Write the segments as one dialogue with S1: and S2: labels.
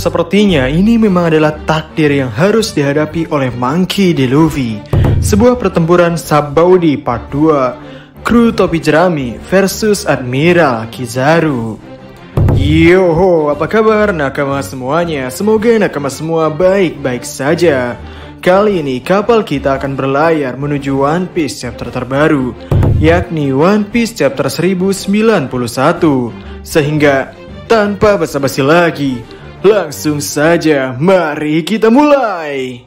S1: Sepertinya ini memang adalah takdir yang harus dihadapi oleh Monkey D. Luffy. Sebuah pertempuran Sabaudi Part 2, kru topi jerami versus Admiral Kizaru. Yoho, apa kabar nakama semuanya? Semoga nakama semua baik-baik saja. Kali ini kapal kita akan berlayar menuju One Piece chapter terbaru, yakni One Piece chapter 1091. Sehingga tanpa basa-basi lagi, langsung saja mari kita mulai.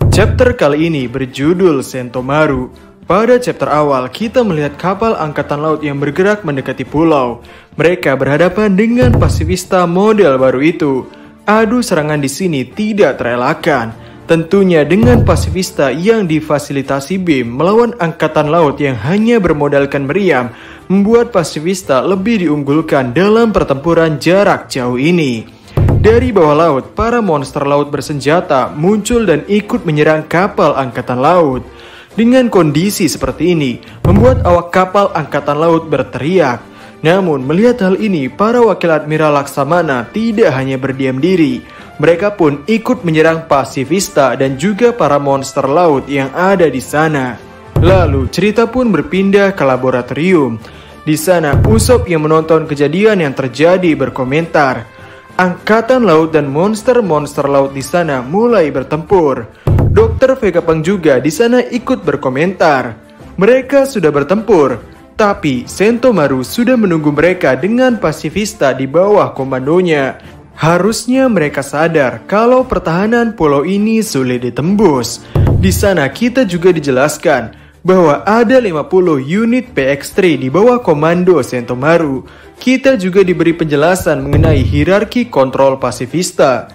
S1: Chapter kali ini berjudul Sentomaru. Pada chapter awal kita melihat kapal angkatan laut yang bergerak mendekati pulau. Mereka berhadapan dengan pasifista model baru itu. Adu serangan di sini tidak terelakkan. Tentunya dengan pasifista yang difasilitasi BIM melawan angkatan laut yang hanya bermodalkan meriam, membuat pasifista lebih diunggulkan dalam pertempuran jarak jauh ini. Dari bawah laut, para monster laut bersenjata muncul dan ikut menyerang kapal angkatan laut. Dengan kondisi seperti ini, membuat awak kapal angkatan laut berteriak. Namun melihat hal ini, para wakil Admiral Laksamana tidak hanya berdiam diri. Mereka pun ikut menyerang pasifista dan juga para monster laut yang ada di sana. Lalu cerita pun berpindah ke laboratorium. Di sana Usopp yang menonton kejadian yang terjadi berkomentar. Angkatan laut dan monster-monster laut di sana mulai bertempur. Dr. Vegapunk juga di sana ikut berkomentar. Mereka sudah bertempur, tapi Sentomaru sudah menunggu mereka dengan pasifista di bawah komandonya. Harusnya mereka sadar kalau pertahanan pulau ini sulit ditembus. Di sana kita juga dijelaskan bahwa ada 50 unit PX3 di bawah komando Sentomaru. Kita juga diberi penjelasan mengenai hierarki kontrol pasifista,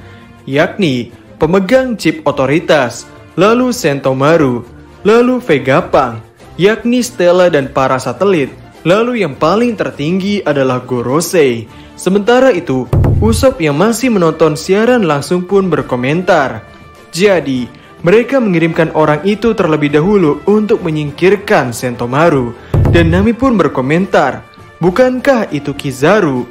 S1: yakni pemegang chip otoritas, lalu Sentomaru, lalu Vegapunk, yakni Stella dan para satelit, lalu yang paling tertinggi adalah Gorosei. Sementara itu, Usopp yang masih menonton siaran langsung pun berkomentar. Jadi, mereka mengirimkan orang itu terlebih dahulu untuk menyingkirkan Sentomaru. Dan Nami pun berkomentar, bukankah itu Kizaru?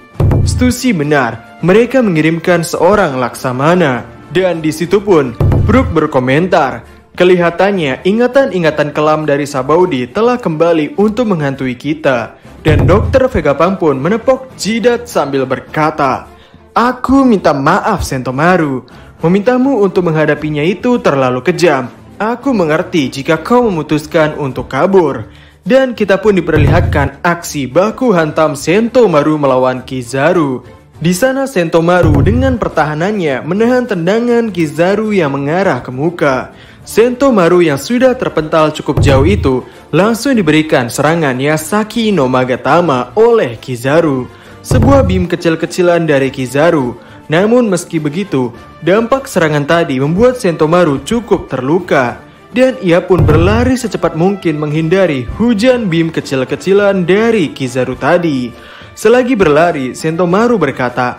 S1: Stussy benar, mereka mengirimkan seorang Laksamana. Dan di situ pun Brook berkomentar, kelihatannya ingatan-ingatan kelam dari Sabaudi telah kembali untuk menghantui kita. Dan Dr. Vegapunk pun menepok jidat sambil berkata, aku minta maaf Sentomaru. Memintamu untuk menghadapinya itu terlalu kejam. Aku mengerti jika kau memutuskan untuk kabur. Dan kita pun diperlihatkan aksi baku hantam Sentomaru melawan Kizaru. Di sana Sentomaru dengan pertahanannya menahan tendangan Kizaru yang mengarah ke muka. Sentomaru yang sudah terpental cukup jauh itu langsung diberikan serangan Yasaki no Magatama oleh Kizaru. Sebuah beam kecil-kecilan dari Kizaru. Namun meski begitu, dampak serangan tadi membuat Sentomaru cukup terluka. Dan ia pun berlari secepat mungkin menghindari hujan beam kecil-kecilan dari Kizaru tadi. Selagi berlari, Sentomaru berkata,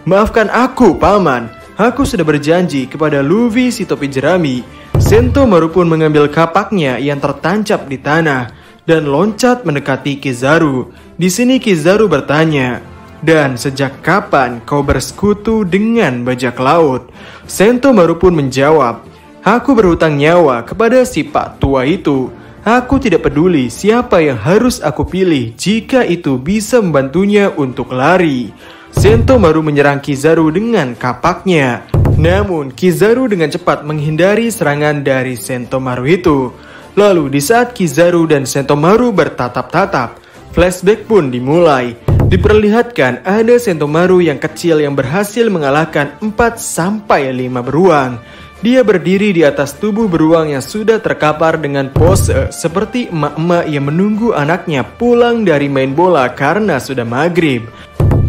S1: maafkan aku paman, aku sudah berjanji kepada Luffy si topi jerami. Sentomaru pun mengambil kapaknya yang tertancap di tanah dan loncat mendekati Kizaru. Di sini Kizaru bertanya, dan sejak kapan kau bersekutu dengan bajak laut? Sentomaru pun menjawab, aku berhutang nyawa kepada si pak tua itu. Aku tidak peduli siapa yang harus aku pilih jika itu bisa membantunya untuk lari. Sentomaru menyerang Kizaru dengan kapaknya. Namun Kizaru dengan cepat menghindari serangan dari Sentomaru itu. Lalu di saat Kizaru dan Sentomaru bertatap-tatap, flashback pun dimulai. Diperlihatkan ada Sentomaru yang kecil yang berhasil mengalahkan 4-5 beruang. Dia berdiri di atas tubuh beruang yang sudah terkapar dengan pose seperti emak-emak yang menunggu anaknya pulang dari main bola karena sudah maghrib.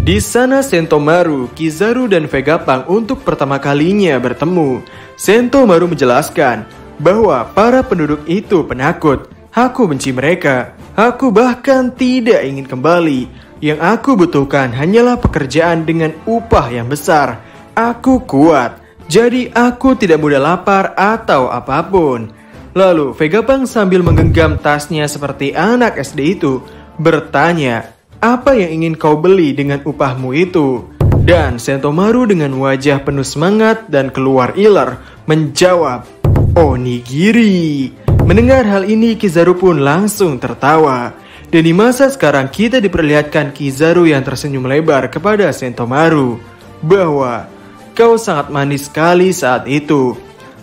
S1: Di sana Sentomaru, Kizaru dan Vegapunk untuk pertama kalinya bertemu. Sentomaru menjelaskan bahwa para penduduk itu penakut. Aku benci mereka. Aku bahkan tidak ingin kembali. Yang aku butuhkan hanyalah pekerjaan dengan upah yang besar. Aku kuat, jadi aku tidak mudah lapar atau apapun. Lalu Vegapunk sambil menggenggam tasnya seperti anak SD itu bertanya, apa yang ingin kau beli dengan upahmu itu? Dan Sentomaru dengan wajah penuh semangat dan keluar iler menjawab, onigiri. Mendengar hal ini, Kizaru pun langsung tertawa. Dan di masa sekarang kita diperlihatkan Kizaru yang tersenyum lebar kepada Sentomaru bahwa kau sangat manis sekali saat itu.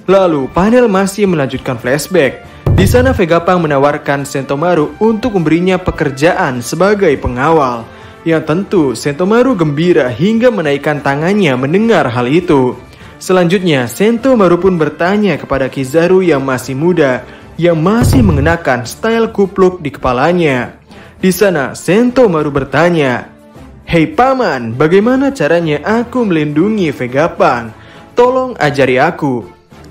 S1: Lalu panel masih melanjutkan flashback. Di sana Vegapunk menawarkan Sentomaru untuk memberinya pekerjaan sebagai pengawal. Yang tentu Sentomaru gembira hingga menaikkan tangannya mendengar hal itu. Selanjutnya Sentomaru pun bertanya kepada Kizaru yang masih muda, yang masih mengenakan style kupluk di kepalanya. Di sana Sentomaru bertanya, "Hei paman, bagaimana caranya aku melindungi Vegapunk? Tolong ajari aku."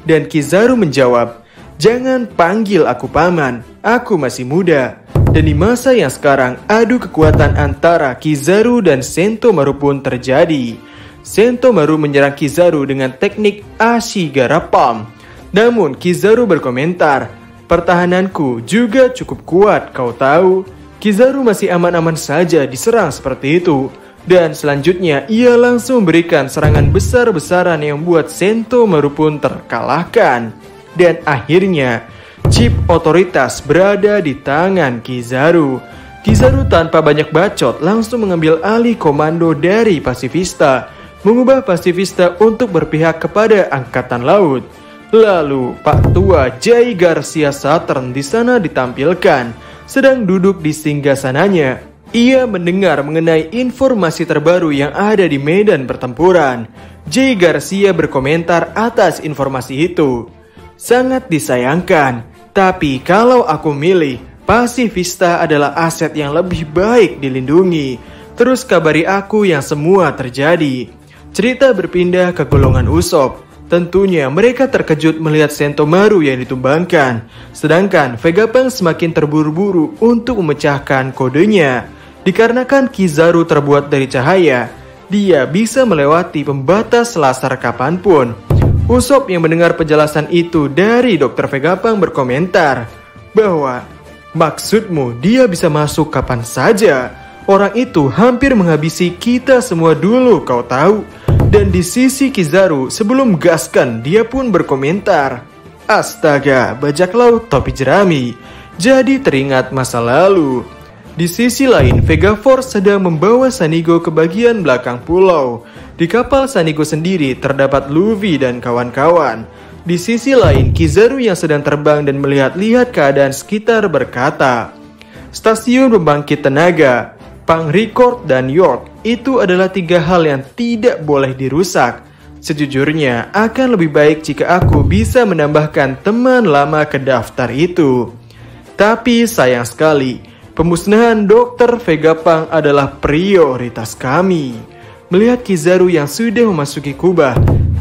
S1: Dan Kizaru menjawab, "Jangan panggil aku paman, aku masih muda." Dan di masa yang sekarang, adu kekuatan antara Kizaru dan Sentomaru pun terjadi. Sentomaru menyerang Kizaru dengan teknik Ashigara Palm. Namun Kizaru berkomentar, "Pertahananku juga cukup kuat, kau tahu." Kizaru masih aman-aman saja diserang seperti itu. Dan selanjutnya ia langsung memberikan serangan besar-besaran yang membuat Sentomaru pun terkalahkan. Dan akhirnya chip otoritas berada di tangan Kizaru. Kizaru tanpa banyak bacot langsung mengambil alih komando dari Pasifista, mengubah Pasifista untuk berpihak kepada Angkatan Laut. Lalu Pak Tua Jay Garcia Saturn di sana ditampilkan. Sedang duduk di singgasananya, ia mendengar mengenai informasi terbaru yang ada di medan pertempuran. Jay Garcia berkomentar atas informasi itu. "Sangat disayangkan, tapi kalau aku milih, Pasifista adalah aset yang lebih baik dilindungi. Terus kabari aku yang semua terjadi." Cerita berpindah ke golongan Usopp. Tentunya mereka terkejut melihat Sentomaru yang ditumbangkan. Sedangkan Vegapunk semakin terburu-buru untuk memecahkan kodenya. Dikarenakan Kizaru terbuat dari cahaya, dia bisa melewati pembatas laser kapanpun. Usopp yang mendengar penjelasan itu dari Dr. Vegapunk berkomentar bahwa, "Maksudmu dia bisa masuk kapan saja? Orang itu hampir menghabisi kita semua dulu, kau tahu." Dan di sisi Kizaru sebelum gaskan dia pun berkomentar, "Astaga, bajak laut topi jerami." Jadi teringat masa lalu. Di sisi lain, Vega Force sedang membawa Sanigo ke bagian belakang pulau. Di kapal Sanigo sendiri terdapat Luffy dan kawan-kawan. Di sisi lain, Kizaru yang sedang terbang dan melihat-lihat keadaan sekitar berkata, "Stasiun pembangkit tenaga, Pang Record dan York itu adalah 3 hal yang tidak boleh dirusak. Sejujurnya akan lebih baik jika aku bisa menambahkan teman lama ke daftar itu. Tapi sayang sekali, pemusnahan Dr. Vegapunk adalah prioritas kami." Melihat Kizaru yang sudah memasuki kubah,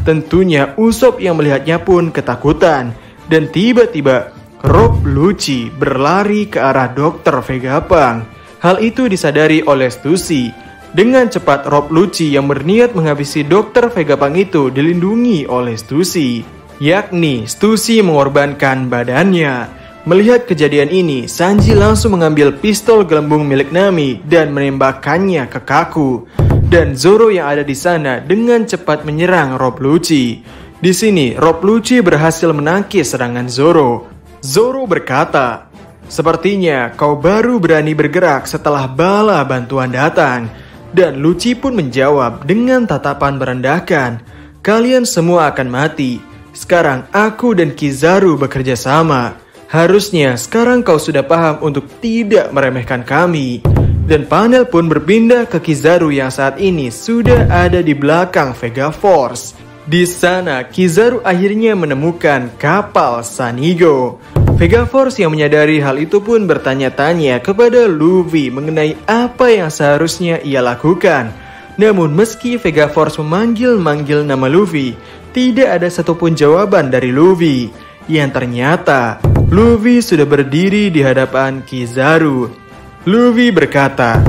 S1: tentunya Usopp yang melihatnya pun ketakutan. Dan tiba-tiba Rob Lucci berlari ke arah Dr. Vegapunk. Hal itu disadari oleh Stussy. Dengan cepat Rob Lucci yang berniat menghabisi Dr. Vegapunk itu dilindungi oleh Stussy. Yakni Stussy mengorbankan badannya. Melihat kejadian ini, Sanji langsung mengambil pistol gelembung milik Nami dan menembakkannya ke Kaku. Dan Zoro yang ada di sana dengan cepat menyerang Rob Lucci. Di sini Rob Lucci berhasil menangkis serangan Zoro. Zoro berkata, "Sepertinya kau baru berani bergerak setelah bala bantuan datang." Dan Lucci pun menjawab dengan tatapan merendahkan, "Kalian semua akan mati. Sekarang aku dan Kizaru bekerja sama. Harusnya sekarang kau sudah paham untuk tidak meremehkan kami." Dan panel pun berpindah ke Kizaru yang saat ini sudah ada di belakang Vega Force. Di sana Kizaru akhirnya menemukan kapal Sanigo. Vega Force yang menyadari hal itu pun bertanya-tanya kepada Luffy mengenai apa yang seharusnya ia lakukan. Namun meski Vega Force memanggil-manggil nama Luffy, tidak ada satupun jawaban dari Luffy. Yang ternyata Luffy sudah berdiri di hadapan Kizaru. Luffy berkata,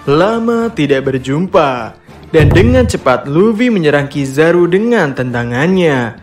S1: "Lama tidak berjumpa." Dan dengan cepat Luffy menyerang Kizaru dengan tendangannya.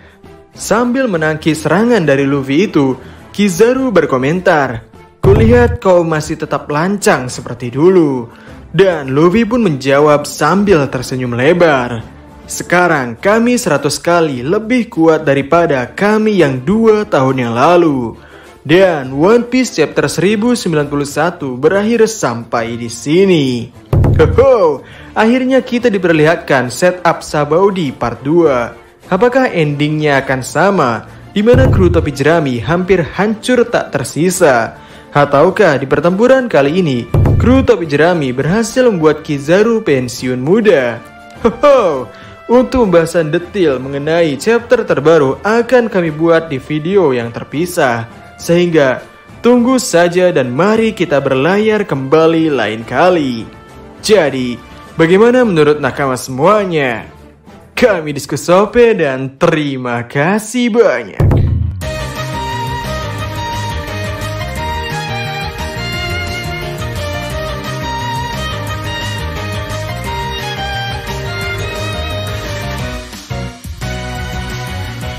S1: Sambil menangkis serangan dari Luffy itu, Kizaru berkomentar, "Kulihat kau masih tetap lancang seperti dulu." Dan Luffy pun menjawab sambil tersenyum lebar. Sekarang kami 100 kali lebih kuat daripada kami yang 2 tahun yang lalu. Dan One Piece chapter 1091 berakhir sampai di sini. Hoho, akhirnya kita diperlihatkan setup Sabaody part 2. Apakah endingnya akan sama, di mana kru topi jerami hampir hancur tak tersisa? Ataukah di pertempuran kali ini, kru topi jerami berhasil membuat Kizaru pensiun muda? Hoho, untuk pembahasan detail mengenai chapter terbaru akan kami buat di video yang terpisah. Sehingga, tunggu saja dan mari kita berlayar kembali lain kali. Jadi, bagaimana menurut nakama semuanya? Kami Diskusope dan terima kasih banyak.